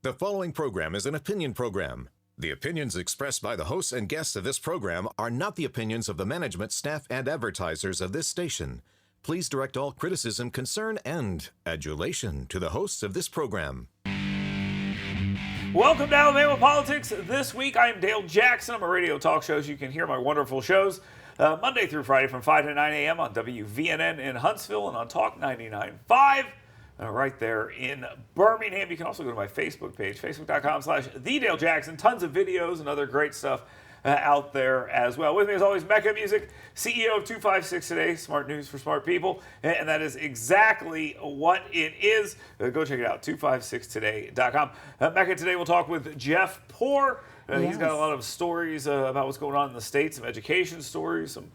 The following program is an opinion program. The opinions expressed by the hosts and guests of this program are not the opinions of the management, staff, and advertisers of this station. Please direct all criticism, concern, and adulation to the hosts of this program. Welcome to Alabama Politics. This week, I am Dale Jackson. I'm a radio talk show. You can hear my wonderful shows Monday through Friday from 5 to 9 a.m. on WVNN in Huntsville and on Talk 99.5. Right there in Birmingham. You can also go to my Facebook page, facebook.com/TheDaleJackson. Tons of videos and other great stuff out there as well. With me, as always, Mecca Music, CEO of 256 Today, smart news for smart people. And that is exactly what it is. Go check it out, 256today.com. Mecca, today we'll talk with Jeff Poore. He's got a lot of stories about what's going on in the state, some education stories, some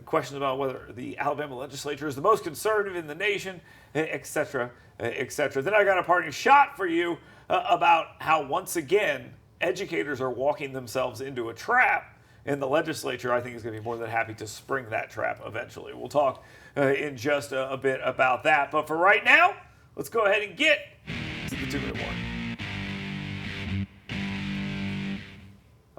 questions about whether the Alabama legislature is the most conservative in the nation, etc., etc. Then I got a parting shot for you about how, once again, educators are walking themselves into a trap, and the legislature, I think, is going to be more than happy to spring that trap eventually. We'll talk in just a bit about that. But for right now, let's go ahead and get to the 2-minute warning.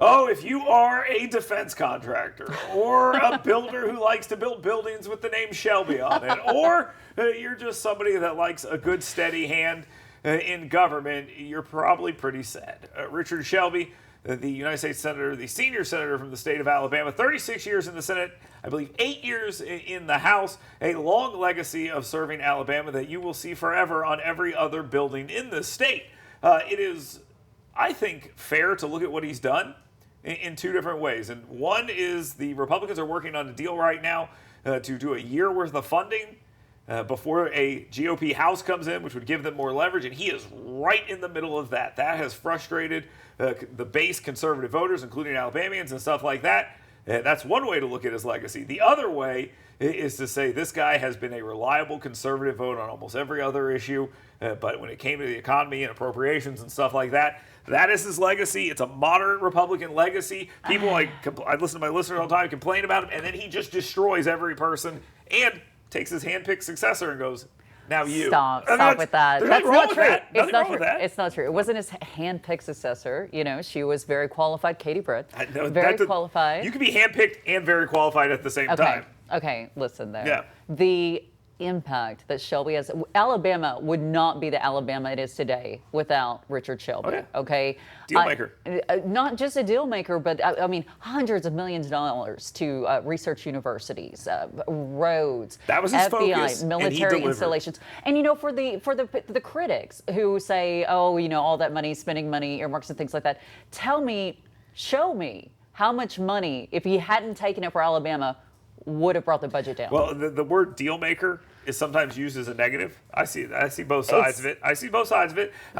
Oh, if you are a defense contractor or a builder who likes to build buildings with the name Shelby on it, or you're just somebody that likes a good steady hand in government, you're probably pretty sad. Richard Shelby, the United States Senator, the senior senator from the state of Alabama, 36 years in the Senate, I believe 8 years in the House, a long legacy of serving Alabama that you will see forever on every other building in the state. It is, I think, fair to look at what he's done in two different ways. And one is the Republicans are working on a deal right now to do a year worth of funding before a GOP House comes in, which would give them more leverage. And he is right in the middle of that. That has frustrated the base conservative voters, including Alabamians and stuff like that. That's one way to look at his legacy. The other way is to say this guy has been a reliable conservative vote on almost every other issue. But when it came to the economy and appropriations and stuff like that, that is his legacy. It's a moderate Republican legacy. People I listen to my listeners all the time complain about him, and then he just destroys every person and takes his handpicked successor and goes, now you. Stop with that. That's not true. It's not true. It's not true. It wasn't his handpicked successor. You know, she was very qualified. Katie Britt, very qualified. You can be handpicked and very qualified at the same time. Okay, listen there. Yeah. The impact that Shelby has, Alabama would not be the Alabama it is today without Richard Shelby. Okay. Deal maker. Not just a deal maker, but I mean, hundreds of millions of dollars to research universities, roads, that was his FBI, focus, military installations. And you know, for the critics who say, oh, you know, all that money, spending money, earmarks and things like that, tell me, show me how much money, if he hadn't taken it for Alabama, would have brought the budget down. Well, the word deal maker is sometimes used as a negative. I see both sides of it. I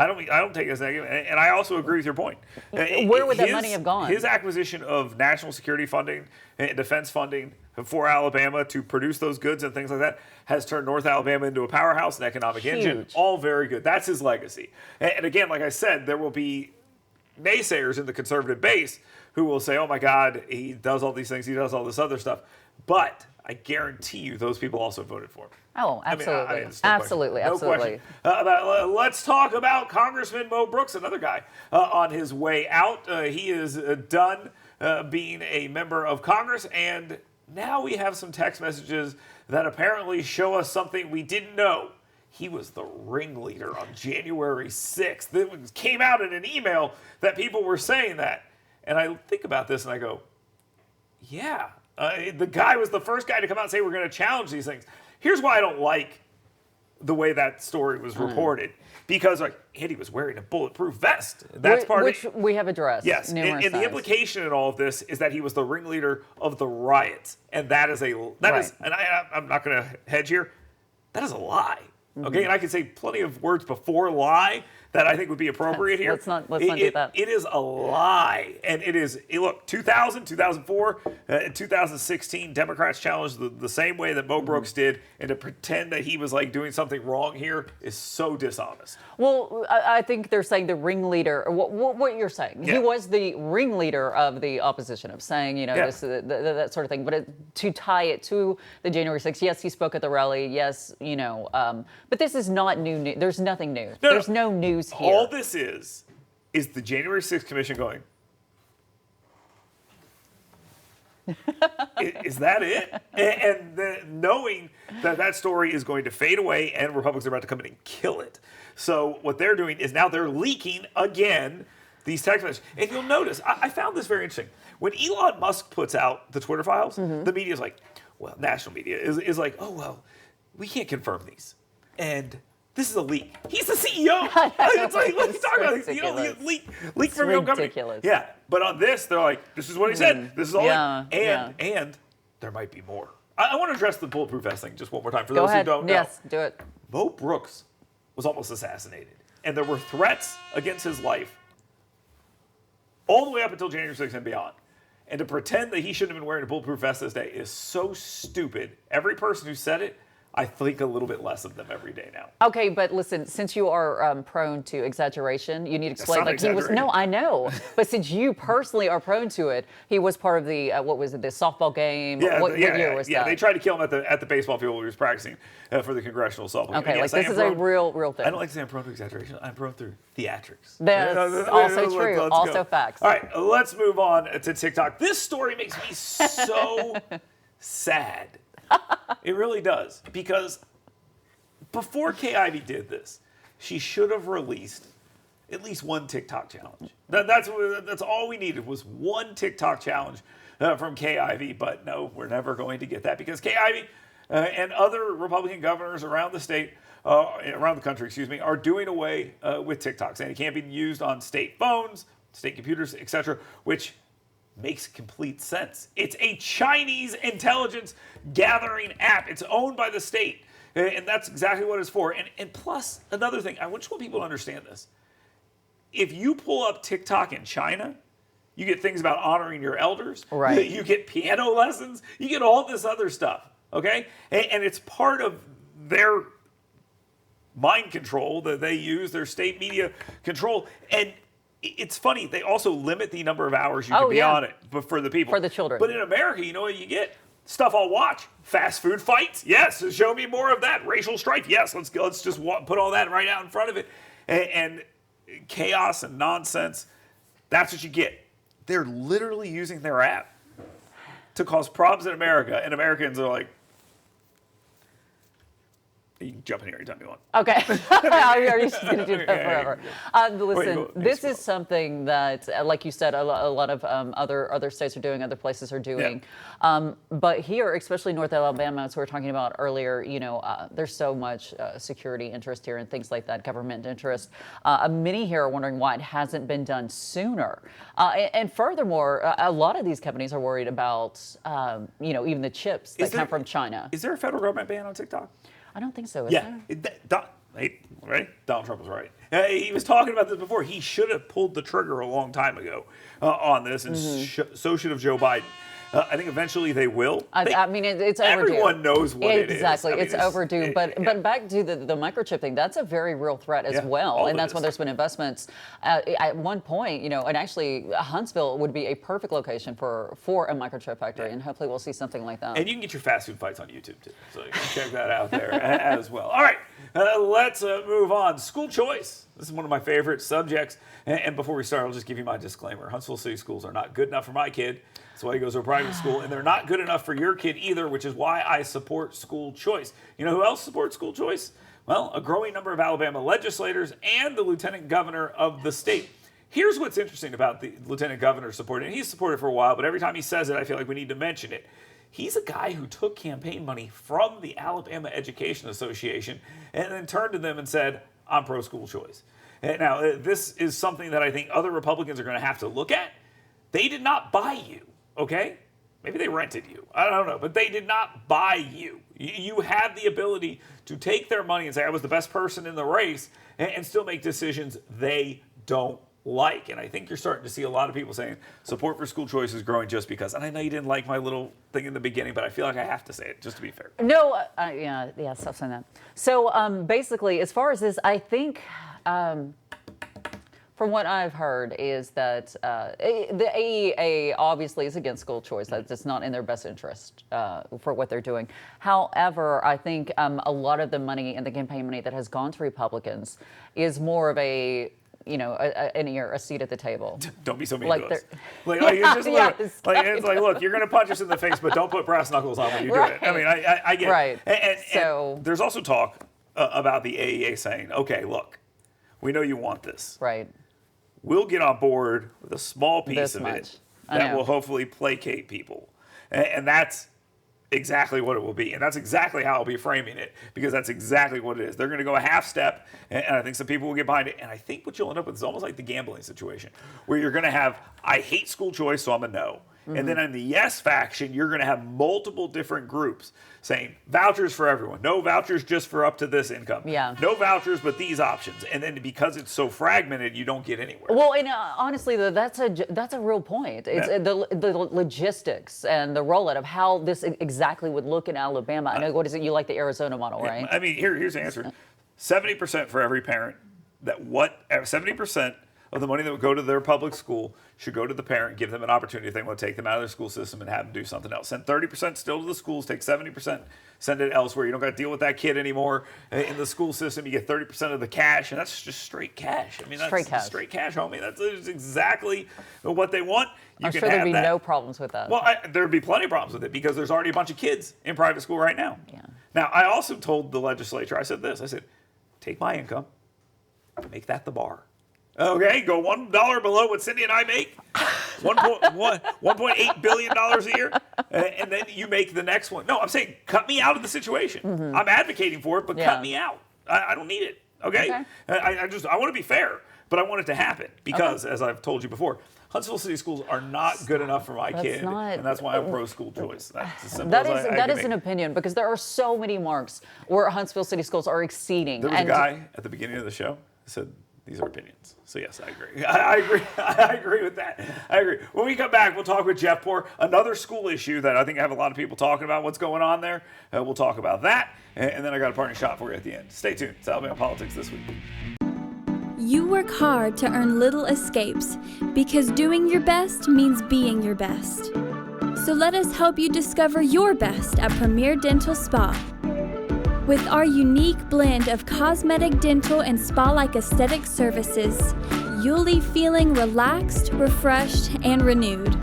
don't take it as negative, and I also agree with your point. Where would that money have gone? His acquisition of national security funding and defense funding for Alabama to produce those goods and things like that has turned North Alabama into a powerhouse, an economic engine. All very good. That's his legacy. And again, like I said, there will be naysayers in the conservative base who will say, oh my God, he does all these things, he does all this other stuff. But I guarantee you those people also voted for him. Oh, absolutely. I mean, absolutely. Let's talk about Congressman Mo Brooks, another guy on his way out. He is done being a member of Congress, and now we have some text messages that apparently show us something we didn't know. He was the ringleader on January 6th. It came out in an email that people were saying that. And I think about this and I go, yeah. The guy was the first guy to come out and say we're going to challenge these things. Here's why I don't like the way that story was reported. Because Andy was wearing a bulletproof vest. That's which we have addressed. Yes, and the implication in all of this is that he was the ringleader of the riots. And that is and I'm not going to hedge here, that is a lie. Okay, and I can say plenty of words before lie that I think would be appropriate here. Let's not do that. It is a lie. And it is, look, 2000, 2004, and 2016, Democrats challenged the same way that Mo Brooks did, and to pretend that he was like doing something wrong here is so dishonest. Well, I think they're saying the ringleader, what you're saying. Yeah. He was the ringleader of the opposition, of saying, you know, Yeah. that sort of thing. But to tie it to the January 6th, yes, he spoke at the rally, yes, you know, but this is not new news. There's nothing new. There's no news news here. All this is the January 6th Commission going, is that it? And knowing that story is going to fade away and Republicans are about to come in and kill it. So what they're doing is now they're leaking again these text messages. And you'll notice, I found this very interesting. When Elon Musk puts out the Twitter files, the media is like, well, national media is like, oh, well, we can't confirm these. And this is a leak. He's the CEO. It's like, let's talk about this. You know, leak from your company. Yeah. But on this, they're like, this is what he said. This is all. And there might be more. I want to address the bulletproof vest thing just one more time for those who don't know. Yes, do it. Mo Brooks was almost assassinated. And there were threats against his life all the way up until January 6th and beyond. And to pretend that he shouldn't have been wearing a bulletproof vest this day is so stupid. Every person who said it, I think a little bit less of them every day now. Okay, but listen, since you are prone to exaggeration, you need to explain. Like he was. No, I know, but since you personally are prone to it, he was part of the what was it? The softball game. Yeah, what year was that? Yeah, they tried to kill him at the baseball field where he was practicing for the congressional softball game. Okay, yes, like this is a real thing. I don't like to say I'm prone to exaggeration. I'm prone through theatrics. That's also true. Also facts. All right, let's move on to TikTok. This story makes me so sad. It really does, because before Kay Ivey did this, she should have released at least one TikTok challenge. That's all we needed was one TikTok challenge from Kay Ivey. But no, we're never going to get that because Kay Ivey and other Republican governors around the state, around the country, are doing away with TikTok, saying it can't be used on state phones, state computers, etc., which makes complete sense. It's a Chinese intelligence gathering app. It's owned by the state. And that's exactly what it's for. And plus, another thing, I just want people to understand this. If you pull up TikTok in China, you get things about honoring your elders. Right. You get piano lessons. You get all this other stuff, okay? And it's part of their mind control that they use, their state media control. And it's funny, they also limit the number of hours you can be on it for the people. For the children. But in America, you know what you get? Stuff I'll watch. Fast food fights? Yes. Show me more of that. Racial strife? Yes. Let's just put all that right out in front of it. And chaos and nonsense, that's what you get. They're literally using their app to cause problems in America. And Americans are like, you can jump in here anytime you want. Okay. Are you just going to do that forever? Listen, this is something that, like you said, a lot of other states are doing, other places are doing. Yeah. But here, especially North Alabama, as we were talking about earlier, there's so much security interest here and things like that, government interest. Many here are wondering why it hasn't been done sooner. And furthermore, a lot of these companies are worried about, even the chips that come from China. Is there a federal government ban on TikTok? I don't think so. Is there? Right? Donald Trump was right. He was talking about this before. He should have pulled the trigger a long time ago on this, and so should have Joe Biden. I think eventually they will. I mean, it's overdue. Everyone knows what it is. Exactly. It's overdue. But back to the microchip thing, that's a very real threat as well. And that's why there's been investments. At one point, and actually Huntsville would be a perfect location for a microchip factory. Yeah. And hopefully we'll see something like that. And you can get your fast food fights on YouTube too. So you can check that out there as well. All right. Let's move on. School choice. This is one of my favorite subjects. And before we start, I'll just give you my disclaimer. Huntsville City Schools are not good enough for my kid. That's why he goes to a private school. And they're not good enough for your kid either, which is why I support school choice. You know who else supports school choice? Well, a growing number of Alabama legislators and the lieutenant governor of the state. Here's what's interesting about the lieutenant governor supporting it. He's supported for a while, but every time he says it, I feel like we need to mention it. He's a guy who took campaign money from the Alabama Education Association and then turned to them and said, I'm pro-school choice. And now, this is something that I think other Republicans are going to have to look at. They did not buy you, okay? Maybe they rented you. I don't know. But they did not buy you. You have the ability to take their money and say, I was the best person in the race, and still make decisions they don't like. And I think you're starting to see a lot of people saying support for school choice is growing just because. And I know you didn't like my little thing in the beginning, but I feel like I have to say it just to be fair. No, stop saying that. So basically, as far as this, I think for From what I've heard is that the AEA obviously is against school choice. That's it's not in their best interest for what they're doing. However, I think a lot of the money and the campaign money that has gone to Republicans is more of a a seat at the table. Don't be so mean like to us. It's like, look, you're going to punch us in the face, but don't put brass knuckles on when you do it. I mean, I get right. it. So and there's also talk about the AEA saying, okay, look, we know you want this. Right. We'll get on board with a small piece of it that will hopefully placate people. And that's exactly what it will be. And that's exactly how I'll be framing it, because that's exactly what it is. They're going to go a half step, and I think some people will get behind it. And I think what you'll end up with is almost like the gambling situation, where you're going to have, I hate school choice, so I'm a no. Mm-hmm. And then in the yes faction, you're going to have multiple different groups saying vouchers for everyone. No vouchers just for up to this income. Yeah. No vouchers, but these options. And then because it's so fragmented, you don't get anywhere. Well, and honestly, though, that's a real point. It's the logistics and the rollout of how this exactly would look in Alabama. I know, what is it? You like the Arizona model, right? I mean, here's the answer. 70% for every parent. 70% of the money that would go to their public school should go to the parent, give them an opportunity if they want to take them out of their school system and have them do something else. Send 30% still to the schools, take 70%, send it elsewhere. You don't got to deal with that kid anymore in the school system. You get 30% of the cash, and that's just straight cash. I mean, that's straight cash, homie. That's exactly what they want. I'm sure there'd be no problems with that. Well, there'd be plenty of problems with it, because there's already a bunch of kids in private school right now. Yeah. Now, I also told the legislature, I said this, I said, take my income, make that the bar. Okay, go $1 below what Cindy and I make, $1.8 billion a year, and then you make the next one. No, I'm saying cut me out of the situation. Mm-hmm. I'm advocating for it, but cut me out. I don't need it. Okay? I want to be fair, but I want it to happen because, as I've told you before, Huntsville City Schools are not good enough for my kid, and that's why I'm pro school choice. That's as simple that is an opinion, because there are so many marks where Huntsville City Schools are exceeding. There was a guy at the beginning of the show who said, these are opinions. So yes, I agree. I agree. I agree with that. I agree. When we come back, we'll talk with Jeff Poor, another school issue that I think I have a lot of people talking about what's going on there. We'll talk about that, and then I got a parting shot for you at the end. Stay tuned. It's Alabama Politics This Week. You work hard to earn little escapes, because doing your best means being your best. So let us help you discover your best at Premier Dental Spa. With our unique blend of cosmetic, dental, and spa-like aesthetic services, you'll leave feeling relaxed, refreshed, and renewed.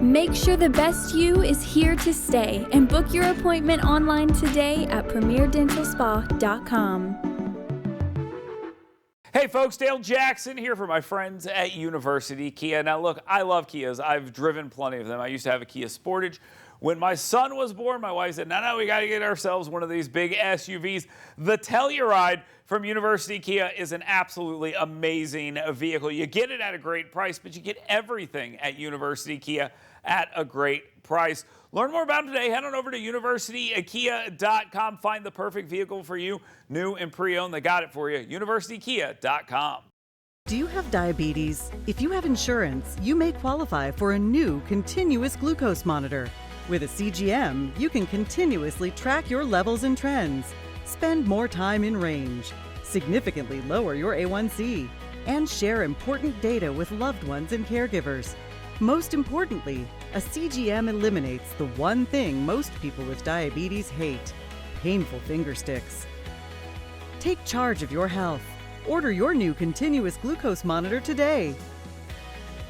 Make sure the best you is here to stay, and book your appointment online today at premierdentalspa.com. Hey folks, Dale Jackson here for my friends at University Kia. Now look, I love Kias. I've driven plenty of them. I used to have a Kia Sportage. When my son was born, my wife said, no, we got to get ourselves one of these big SUVs. The Telluride from University Kia is an absolutely amazing vehicle. You get it at a great price, but you get everything at University Kia at a great price. Learn more about them today. Head on over to universitykia.com. Find the perfect vehicle for you, new and pre-owned. They got it for you. universitykia.com. Do you have diabetes? If you have insurance, you may qualify for a new continuous glucose monitor. With a CGM, you can continuously track your levels and trends, spend more time in range, significantly lower your A1C, and share important data with loved ones and caregivers. Most importantly, a CGM eliminates the one thing most people with diabetes hate: painful finger sticks. Take charge of your health. Order your new continuous glucose monitor today.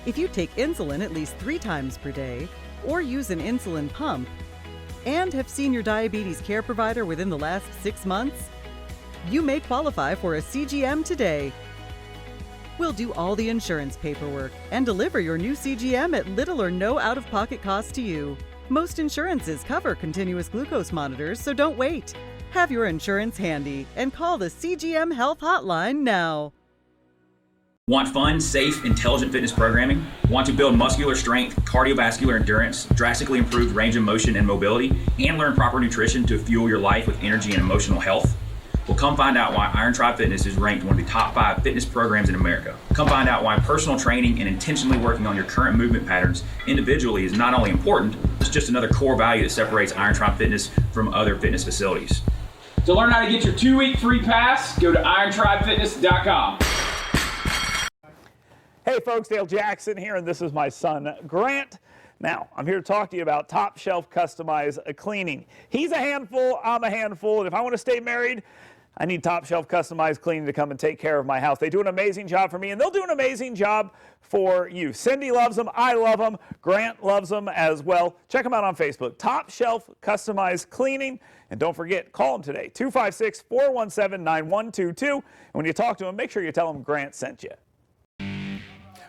If you take insulin at least 3 times per day, or use an insulin pump, and have seen your diabetes care provider within the last 6 months, you may qualify for a CGM today. We'll do all the insurance paperwork and deliver your new CGM at little or no out-of-pocket cost to you. Most insurances cover continuous glucose monitors, so don't wait. Have your insurance handy and call the CGM Health Hotline now. Want fun, safe, intelligent fitness programming? Want to build muscular strength, cardiovascular endurance, drastically improve range of motion and mobility, and learn proper nutrition to fuel your life with energy and emotional health? Well, come find out why Iron Tribe Fitness is ranked one of the top 5 fitness programs in America. Come find out why personal training and intentionally working on your current movement patterns individually is not only important, it's just another core value that separates Iron Tribe Fitness from other fitness facilities. To learn how to get your 2-week free pass, go to irontribefitness.com. Hey folks, Dale Jackson here, and this is my son Grant. Now, I'm here to talk to you about Top Shelf Customized Cleaning. He's a handful, I'm a handful, and if I want to stay married, I need Top Shelf Customized Cleaning to come and take care of my house. They do an amazing job for me, and they'll do an amazing job for you. Cindy loves them, I love them, Grant loves them as well. Check them out on Facebook, Top Shelf Customized Cleaning. And don't forget, call them today, 256-417-9122. And when you talk to them, make sure you tell them Grant sent you.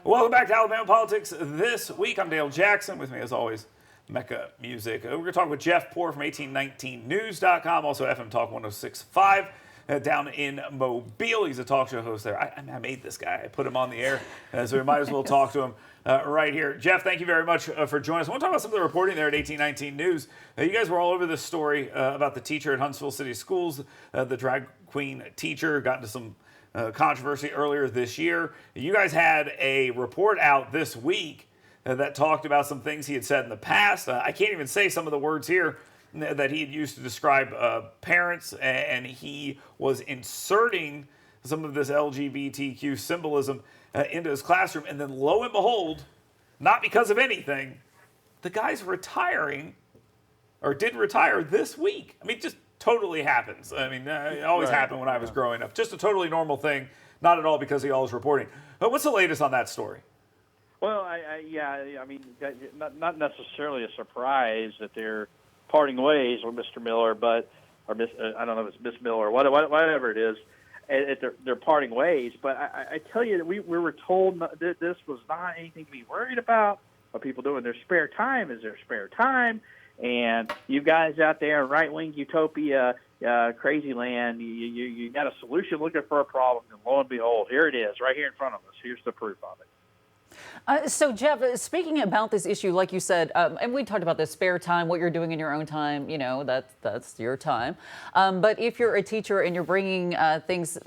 Welcome back to Alabama Politics This Week. I'm Dale Jackson. With me, as always, Mecca Music. We're going to talk with Jeff Poor from 1819news.com, also FM Talk 106.5 down in Mobile. He's a talk show host there. I made this guy. I put him on the air, so we might as well talk to him right here. Jeff, thank you very much for joining us. I want to talk about some of the reporting there at 1819 News. You guys were all over this story about the teacher at Huntsville City Schools, the drag queen teacher, got into some controversy earlier this year. You guys had a report out this week that talked about some things he had said in the past. I can't even say some of the words here that he had used to describe parents, and he was inserting some of this LGBTQ symbolism into his classroom. And then lo and behold, not because of anything, the guy's retiring, or did retire this week. I mean, just totally happens. I mean, it always happened when I was growing up. Just a totally normal thing, not at all because he always reporting. But what's the latest on that story? Well, I mean, not necessarily a surprise that they're parting ways with Mr. Miller, I don't know if it's Miss Miller or whatever it is. They're parting ways. But I tell you, we were told that this was not anything to be worried about. What people do in their spare time is their spare time. And you guys out there in right-wing utopia, crazy land, you got a solution looking for a problem, and lo and behold, here it is, right here in front of us. Here's the proof of it. So, Jeff, speaking about this issue, like you said, and we talked about this spare time, what you're doing in your own time, you know, that's your time. But if you're a teacher and you're bringing things,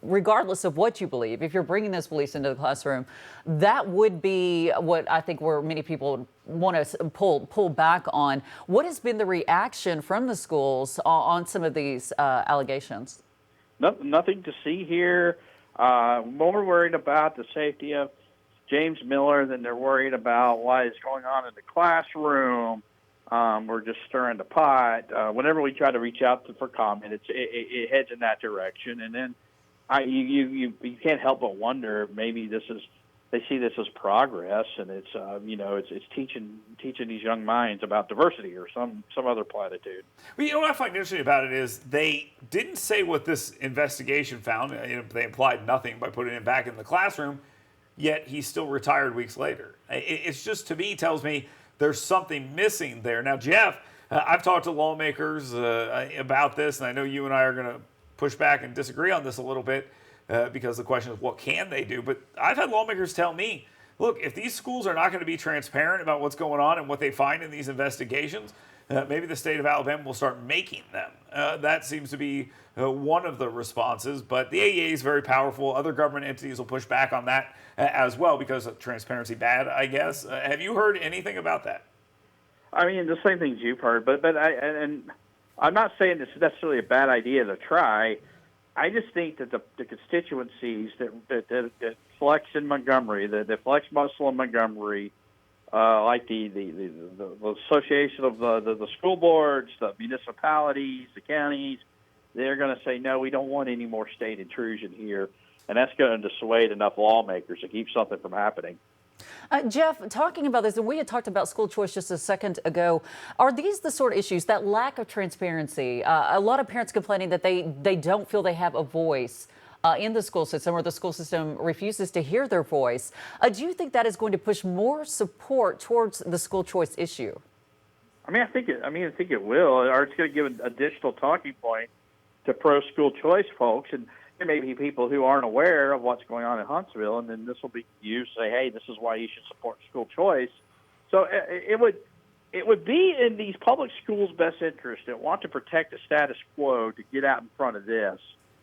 regardless of what you believe, if you're bringing those beliefs into the classroom, that would be what I think where many people want to pull back on. What has been the reaction from the schools on some of these allegations? Nothing to see here. More worried about the safety of James Miller than they're worried about what is going on in the classroom. We're just stirring the pot. Whenever we try to reach out for comment, it heads in that direction. And then you can't help but wonder, maybe they see this as progress, and it's teaching these young minds about diversity or some other platitude. Well, you know what I find interesting about it is they didn't say what this investigation found. They implied nothing by putting him back in the classroom. Yet he's still retired weeks later. It's just, to me, tells me there's something missing there. Now, Jeff, I've talked to lawmakers about this, and I know you and I are going to push back and disagree on this a little bit because the question is, what can they do? But I've had lawmakers tell me, look, if these schools are not going to be transparent about what's going on and what they find in these investigations, maybe the state of Alabama will start making them. That seems to be one of the responses, but the AEA is very powerful. Other government entities will push back on that as well because of transparency bad, I guess. Have you heard anything about that? I mean, the same things you've heard, but I'm not saying this is necessarily a bad idea to try. I just think that the constituencies that flex in Montgomery, that flex muscle in Montgomery, like the association of the school boards, the municipalities, the counties, they're going to say, no, we don't want any more state intrusion here. And that's going to dissuade enough lawmakers to keep something from happening. Jeff, talking about this, and we had talked about school choice just a second ago, are these the sort of issues, that lack of transparency, a lot of parents complaining that they don't feel they have a voice in the school system, or the school system refuses to hear their voice. Do you think that is going to push more support towards the school choice issue? I think it will, or it's going to give an additional talking point to pro-school choice folks, and there may be people who aren't aware of what's going on in Huntsville, and then this will be used to say, hey, this is why you should support school choice. So it would be in these public schools' best interest that want to protect the status quo to get out in front of this,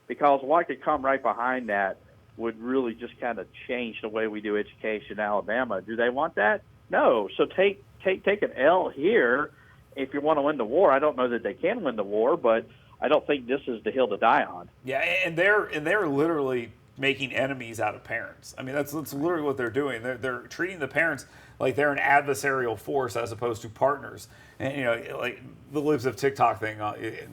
because what could come right behind that would really just kind of change the way we do education in Alabama. Do they want that? No. So take an L here if you want to win the war. I don't know that they can win the war, but I don't think this is the hill to die on. Yeah, and they're literally making enemies out of parents. I mean, that's literally what they're doing. They're treating the parents like they're an adversarial force as opposed to partners. And, like the Libs of TikTok thing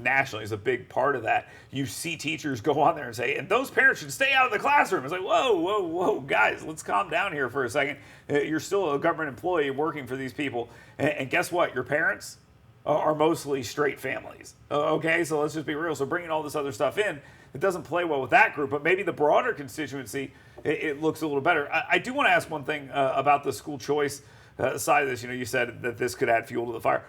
nationally is a big part of that. You see teachers go on there and say, and those parents should stay out of the classroom. It's like, whoa, guys, let's calm down here for a second. You're still a government employee working for these people. And guess what? Your parents are mostly straight families. Okay, so let's just be real. So bringing all this other stuff in, it doesn't play well with that group, but maybe the broader constituency, it looks a little better. I do want to ask one thing about the school choice side of this. You said that this could add fuel to the fire.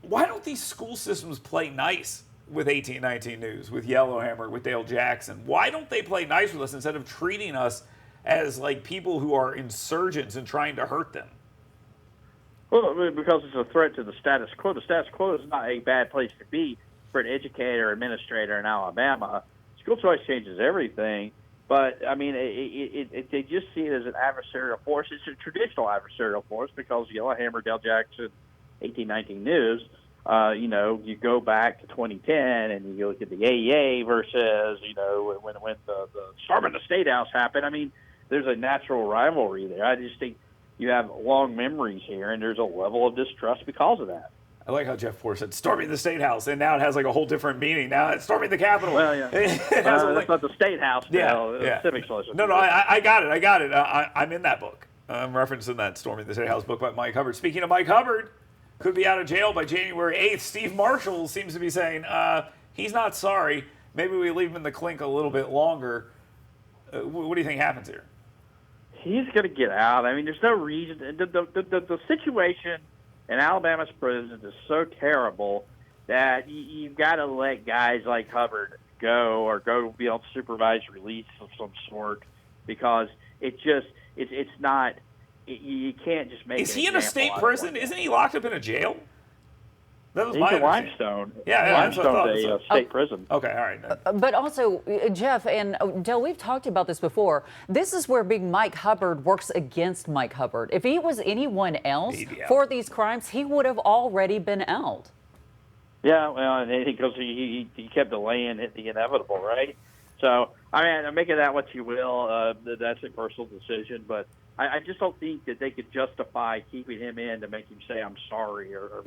Why don't these school systems play nice with 1819 News, with Yellowhammer, with Dale Jackson? Why don't they play nice with us instead of treating us as like people who are insurgents and trying to hurt them? Well, because it's a threat to the status quo. The status quo is not a bad place to be for an educator or administrator in Alabama. School choice changes everything, but, I mean, they just see it as an adversarial force. It's a traditional adversarial force because Yellowhammer, Dale Jackson, 1819 News, you go back to 2010 and you look at the AEA versus, when the storm in the State House happened. I mean, there's a natural rivalry there. I just think you have long memories here, and there's a level of distrust because of that. I like how Jeff Ford said storming the State House, and now it has like a whole different meaning. Now it's storming the Capitol. Well, yeah. That's not the State House bill. Yeah. Civic solution. No, I got it. I'm in that book. I'm referencing that Storming the State House book by Mike Hubbard. Speaking of Mike Hubbard, could be out of jail by January 8th. Steve Marshall seems to be saying he's not sorry. Maybe we leave him in the clink a little bit longer. What do you think happens here? He's going to get out. I mean, there's no reason. The situation in Alabama's prison is so terrible that you've got to let guys like Hubbard go or go be on supervised release of some sort because it's not. You can't just make. Is he in a state prison? Isn't he locked up in a jail? That was He's a Limestone. Yeah, Limestone's a state prison. Okay, all right. But also, Jeff and Del, we've talked about this before. This is where Big Mike Hubbard works against Mike Hubbard. If he was anyone else for these crimes, he would have already been out. Yeah, well, because he kept delaying the inevitable, right? So, I mean, make of that what you will. That's a personal decision, but I just don't think that they could justify keeping him in to make him say I'm sorry or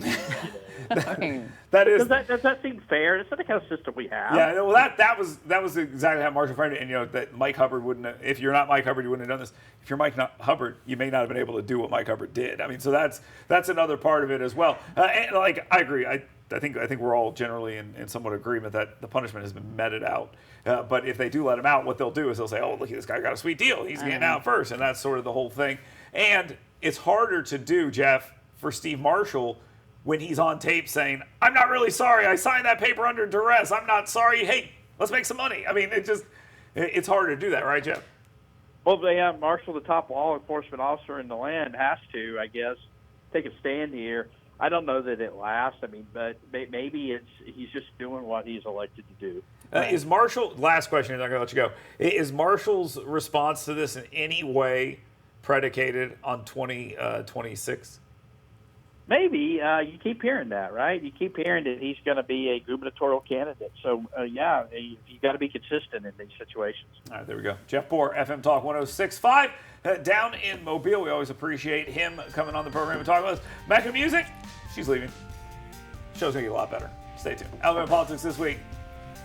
that is. Does that seem fair? That's not the kind of system we have. Yeah, well, that was exactly how Marshall framed it, and that Mike Hubbard wouldn't. If you're not Mike Hubbard, you wouldn't have done this. If you're Mike Hubbard, you may not have been able to do what Mike Hubbard did. I mean, so that's another part of it as well. And like I agree. I think we're all generally in somewhat agreement that the punishment has been meted out. But if they do let him out, what they'll do is they'll say, oh, look, this guy got a sweet deal. He's getting out first. And that's sort of the whole thing. And it's harder to do, Jeff, for Steve Marshall when he's on tape saying, I'm not really sorry. I signed that paper under duress. I'm not sorry. Hey, let's make some money. I mean, it's harder to do that, right, Jeff? Well, Marshall, the top law enforcement officer in the land, has to, I guess, take a stand here. I don't know that it lasts. I mean, but maybe he's just doing what he's elected to do. Is Marshall, last question, and I'm going to let you go. Is Marshall's response to this in any way predicated on 2026? Maybe. You keep hearing that, right? You keep hearing that he's going to be a gubernatorial candidate. So, you got to be consistent in these situations. All right, there we go. Jeff Bohr, FM Talk 106.5, down in Mobile. We always appreciate him coming on the program and talking with us. Back to music. She's leaving. Show's going to get a lot better. Stay tuned. Alabama Politics this week.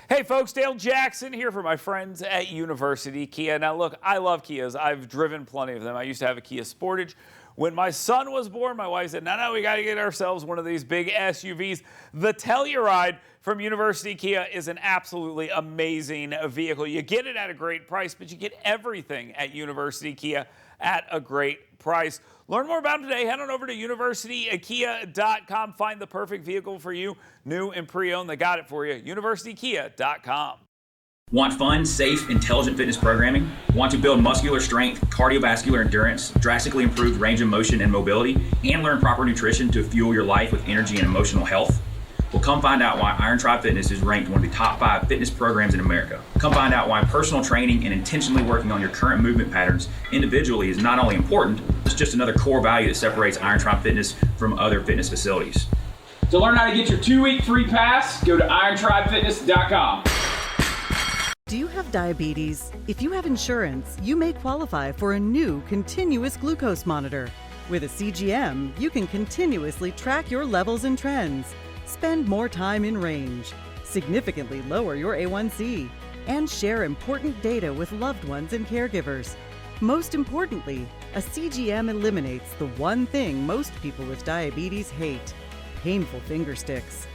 Hey folks, Dale Jackson here for my friends at University Kia. Now look, I love Kias. I've driven plenty of them. I used to have a Kia Sportage. When my son was born, my wife said, no, we got to get ourselves one of these big SUVs. The Telluride from University Kia is an absolutely amazing vehicle. You get it at a great price, but you get everything at University Kia at a great price. Learn more about them today. Head on over to universitykia.com. Find the perfect vehicle for you, new and pre-owned. They got it for you. universitykia.com. Want fun, safe, intelligent fitness programming? Want to build muscular strength, cardiovascular endurance, drastically improve range of motion and mobility, and learn proper nutrition to fuel your life with energy and emotional health? Well, come find out why Iron Tribe Fitness is ranked one of the top 5 fitness programs in America. Come find out why personal training and intentionally working on your current movement patterns individually is not only important, it's just another core value that separates Iron Tribe Fitness from other fitness facilities. To learn how to get your 2-week free pass, go to irontribefitness.com. Do you have diabetes? If you have insurance, you may qualify for a new continuous glucose monitor. With a CGM, you can continuously track your levels and trends, spend more time in range, significantly lower your A1C, and share important data with loved ones and caregivers. Most importantly, a CGM eliminates the one thing most people with diabetes hate: painful finger sticks.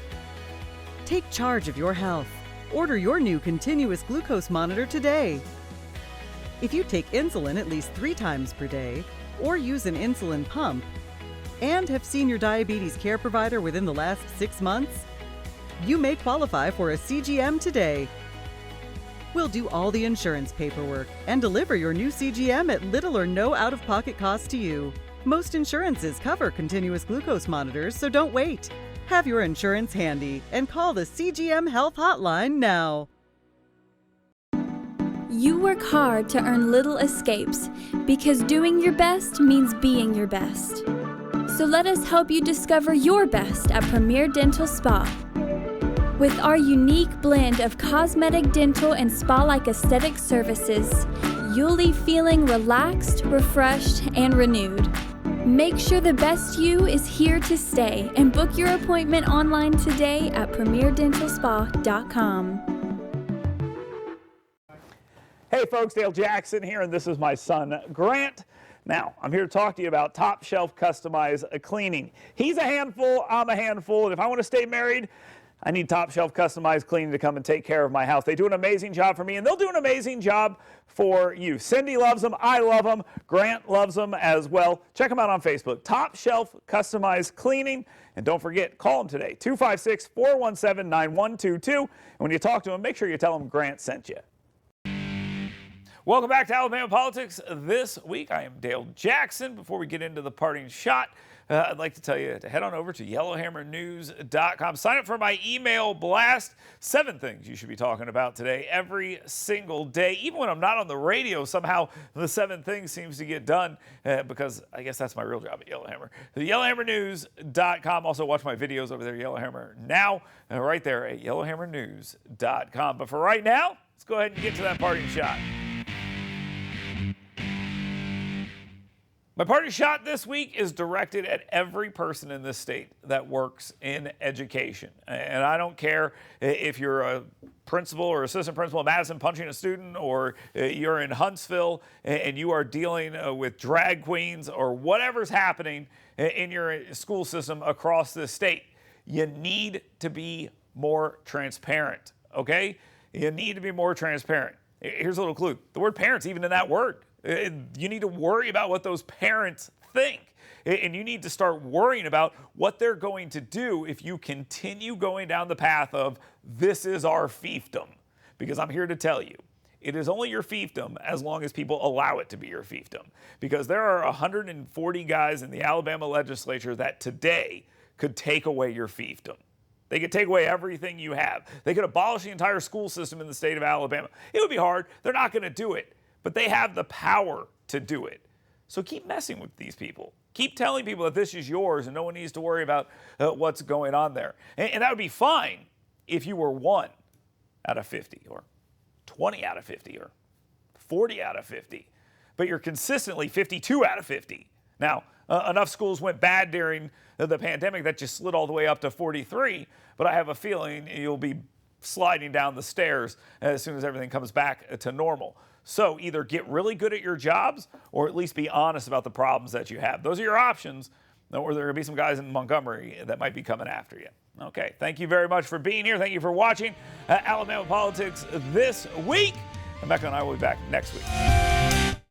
Take charge of your health. Order your new continuous glucose monitor today. If you take insulin at least 3 times per day, or use an insulin pump, and have seen your diabetes care provider within the last 6 months, you may qualify for a CGM today. We'll do all the insurance paperwork and deliver your new CGM at little or no out-of-pocket cost to you. Most insurances cover continuous glucose monitors, so don't wait. Have your insurance handy and call the CGM Health Hotline now. You work hard to earn little escapes because doing your best means being your best. So let us help you discover your best at Premier Dental Spa. With our unique blend of cosmetic, dental, and spa-like aesthetic services, you'll leave feeling relaxed, refreshed, and renewed. Make sure the best you is here to stay and book your appointment online today at premierdentalspa.com. Hey folks, Dale Jackson here, and this is my son, Grant. Now, I'm here to talk to you about Top Shelf Customized Cleaning. He's a handful, I'm a handful, and if I want to stay married, I need Top Shelf Customized Cleaning to come and take care of my house. They do an amazing job for me, and they'll do an amazing job for you. Cindy loves them. I love them. Grant loves them as well. Check them out on Facebook. Top Shelf Customized Cleaning. And don't forget, call them today, 256-417-9122. And when you talk to them, make sure you tell them Grant sent you. Welcome back to Alabama Politics. This week, I am Dale Jackson. Before we get into the parting shot, I'd like to tell you to head on over to yellowhammernews.com. Sign up for my email blast. 7 things you should be talking about today every single day. Even when I'm not on the radio, somehow the 7 things seems to get done because I guess that's my real job at Yellowhammer. Yellowhammernews.com. Also watch my videos over there, Yellowhammer Now, right there at yellowhammernews.com. But for right now, let's go ahead and get to that parting shot. My parting shot this week is directed at every person in this state that works in education. And I don't care if you're a principal or assistant principal at Madison punching a student, or you're in Huntsville and you are dealing with drag queens, or whatever's happening in your school system across this state. You need to be more transparent, okay? You need to be more transparent. Here's a little clue. The word parent's even in that word. You need to worry about what those parents think. And you need to start worrying about what they're going to do if you continue going down the path of this is our fiefdom. Because I'm here to tell you, it is only your fiefdom as long as people allow it to be your fiefdom. Because there are 140 guys in the Alabama legislature that today could take away your fiefdom. They could take away everything you have. They could abolish the entire school system in the state of Alabama. It would be hard. They're not going to do it. But they have the power to do it. So keep messing with these people. Keep telling people that this is yours and no one needs to worry about what's going on there. And that would be fine if you were 1 out of 50 or 20 out of 50 or 40 out of 50. But you're consistently 52 out of 50. Now, enough schools went bad during the pandemic that you slid all the way up to 43. But I have a feeling you'll be sliding down the stairs as soon as everything comes back to normal. So either get really good at your jobs or at least be honest about the problems that you have. Those are your options, or there are going to be some guys in Montgomery that might be coming after you. Okay, thank you very much for being here. Thank you for watching Alabama Politics this week. Rebecca and I will be back next week.